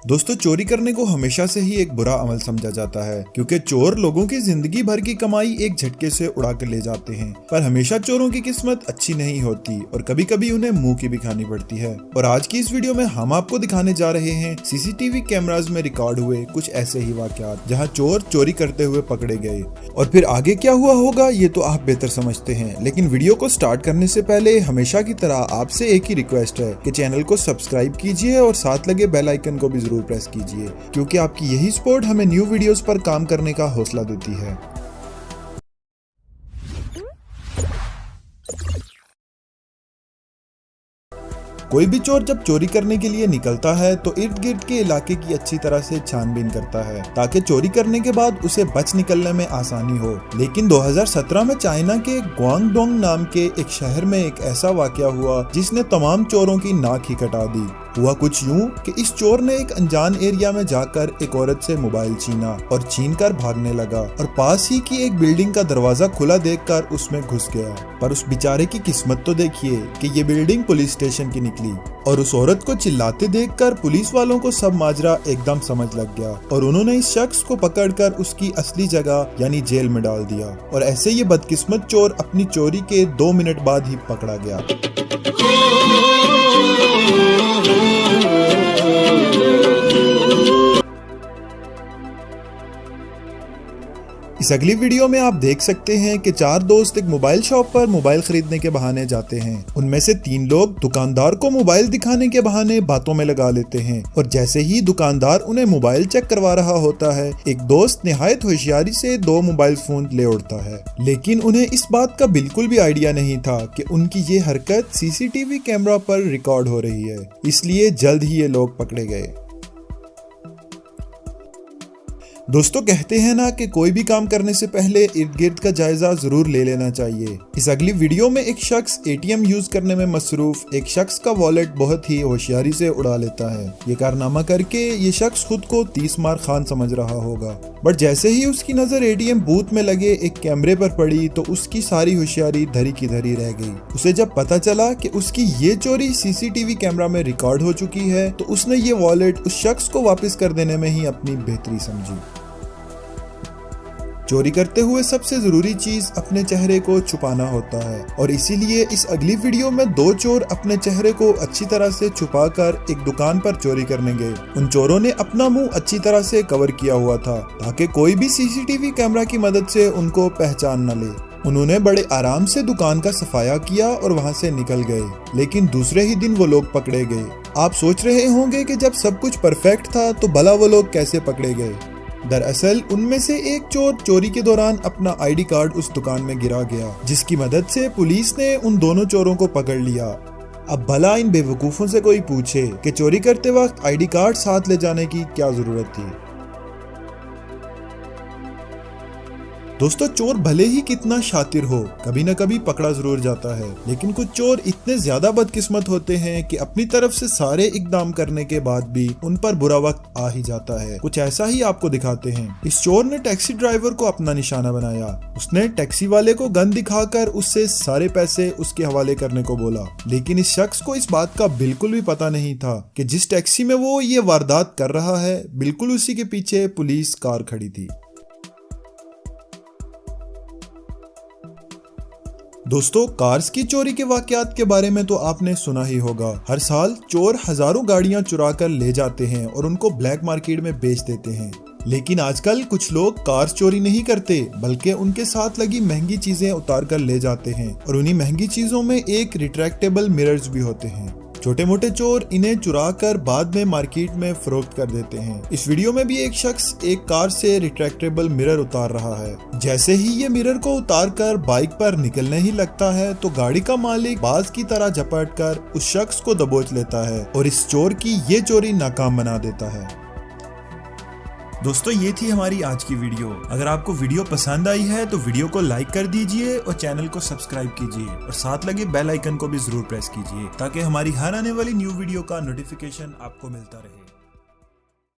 दोस्तों, चोरी करने को हमेशा से ही एक बुरा अमल समझा जाता है, क्योंकि चोर लोगों की जिंदगी भर की कमाई एक झटके से उड़ा कर ले जाते हैं। पर हमेशा चोरों की किस्मत अच्छी नहीं होती और कभी कभी उन्हें मुंह की भी खानी पड़ती है। और आज की इस वीडियो में हम आपको दिखाने जा रहे हैं सीसीटीवी कैमरास में रिकॉर्ड हुए कुछ ऐसे ही वाकयात जहां चोर चोरी करते हुए पकड़े गए। और फिर आगे क्या हुआ होगा ये तो आप बेहतर समझते हैं, लेकिन वीडियो को स्टार्ट करने से पहले हमेशा की तरह आपसे एक ही रिक्वेस्ट है कि चैनल को सब्सक्राइब कीजिए और साथ लगे बेल आइकन को भी जरूर प्रेस कीजिए, क्योंकि आपकी यही सपोर्ट हमें न्यू वीडियोस पर काम करने का हौसला देती है। कोई भी चोर जब चोरी करने के लिए निकलता है तो इर्द गिर्द के इलाके की अच्छी तरह से छानबीन करता है ताकि चोरी करने के बाद उसे बच निकलने में आसानी हो। लेकिन 2017 में चाइना के ग्वांगडोंग नाम के एक शहर में एक ऐसा वाकया हुआ जिसने तमाम चोरों की नाक ही कटा दी। हुआ कुछ यूं कि इस चोर ने एक अनजान एरिया में जाकर एक औरत से मोबाइल छीना और छीनकर भागने लगा और पास ही की एक बिल्डिंग का दरवाजा खुला देखकर उसमें घुस गया। पर उस बेचारे की किस्मत तो देखिए कि ये बिल्डिंग पुलिस स्टेशन की निकली और उस औरत को चिल्लाते देखकर पुलिस वालों को सब माजरा एकदम समझ लग गया और उन्होंने इस शख्स को पकड़कर उसकी असली जगह यानी जेल में डाल दिया। और ऐसे ये बदकिस्मत चोर अपनी चोरी के 2 मिनट बाद ही पकड़ा गया। इस अगली वीडियो में आप देख सकते हैं कि 4 दोस्त एक मोबाइल शॉप पर मोबाइल खरीदने के बहाने जाते हैं। उनमें से 3 लोग दुकानदार को मोबाइल दिखाने के बहाने बातों में लगा लेते हैं और जैसे ही दुकानदार उन्हें मोबाइल चेक करवा रहा होता है, एक दोस्त निहायत होशियारी से 2 मोबाइल फोन ले उड़ता है। लेकिन उन्हें इस बात का बिल्कुल भी आइडिया नहीं था कि उनकी ये हरकत सीसीटीवी कैमरा पर रिकॉर्ड हो रही है, इसलिए जल्द ही ये लोग पकड़े गए। दोस्तों, कहते हैं ना कि कोई भी काम करने से पहले इर्द गिर्द का जायजा जरूर ले लेना चाहिए। इस अगली वीडियो में एक शख्स एटीएम यूज करने में मसरूफ एक शख्स का वॉलेट बहुत ही होशियारी से उड़ा लेता है। ये कारनामा करके ये शख्स खुद को 30 मार खान समझ रहा होगा, बट जैसे ही उसकी नजर एटीएम बूथ में लगे एक कैमरे पर पड़ी तो उसकी सारी होशियारी धरी की धरी रह गई। उसे जब पता चला कि उसकी ये चोरी सीसीटीवी कैमरा में रिकॉर्ड हो चुकी है तो उसने ये वॉलेट उस शख्स को वापस कर देने में ही अपनी बेहतरी समझी। चोरी करते हुए सबसे जरूरी चीज अपने चेहरे को छुपाना होता है और इसीलिए इस अगली वीडियो में 2 चोर अपने चेहरे को अच्छी तरह से छुपाकर एक दुकान पर चोरी करने गए। उन चोरों ने अपना मुंह अच्छी तरह से कवर किया हुआ था ताकि कोई भी सीसीटीवी कैमरा की मदद से उनको पहचान न ले। उन्होंने बड़े आराम से दुकान का सफाया किया और वहां से निकल गए। लेकिन दूसरे ही दिन वो लोग पकड़े गए। आप सोच रहे होंगे कि जब सब कुछ परफेक्ट था तो भला वो लोग कैसे पकड़े गए। दरअसल उनमें से एक चोर चोरी के दौरान अपना आईडी कार्ड उस दुकान में गिरा गया, जिसकी मदद से पुलिस ने उन दोनों चोरों को पकड़ लिया। अब भला इन बेवकूफों से कोई पूछे कि चोरी करते वक्त आईडी कार्ड साथ ले जाने की क्या जरूरत थी। दोस्तों, चोर भले ही कितना शातिर हो, कभी न कभी पकड़ा जरूर जाता है, लेकिन कुछ चोर इतने ज्यादा बदकिस्मत होते हैं कि अपनी तरफ से सारे इकदाम करने के बाद भी उन पर बुरा वक्त आ ही जाता है। कुछ ऐसा ही आपको दिखाते हैं। इस चोर ने टैक्सी ड्राइवर को अपना निशाना बनाया। उसने टैक्सी वाले को गन दिखाकर उससे सारे पैसे उसके हवाले करने को बोला, लेकिन इस शख्स को इस बात का बिल्कुल भी पता नहीं था कि जिस टैक्सी में वो ये वारदात कर रहा है बिल्कुल उसी के पीछे पुलिस कार खड़ी थी। दोस्तों, कार्स की चोरी के वाकयात के बारे में तो आपने सुना ही होगा। हर साल चोर हजारों गाड़ियां चुरा कर ले जाते हैं और उनको ब्लैक मार्केट में बेच देते हैं। लेकिन आजकल कुछ लोग कार्स चोरी नहीं करते बल्कि उनके साथ लगी महंगी चीजें उतार कर ले जाते हैं और उन्हीं महंगी चीजों में एक रिट्रैक्टेबल मिरर्स भी होते हैं। छोटे मोटे चोर इन्हें चुरा कर बाद में मार्केट में फरोख्त कर देते हैं। इस वीडियो में भी एक शख्स एक कार से रिट्रैक्टेबल मिरर उतार रहा है। जैसे ही ये मिरर को उतार कर बाइक पर निकलने ही लगता है तो गाड़ी का मालिक बाज की तरह झपट कर उस शख्स को दबोच लेता है और इस चोर की ये चोरी नाकाम बना देता है। दोस्तों, ये थी हमारी आज की वीडियो। अगर आपको वीडियो पसंद आई है तो वीडियो को लाइक कर दीजिए और चैनल को सब्सक्राइब कीजिए और साथ लगे बेल आइकन को भी जरूर प्रेस कीजिए ताकि हमारी हर आने वाली न्यू वीडियो का नोटिफिकेशन आपको मिलता रहे।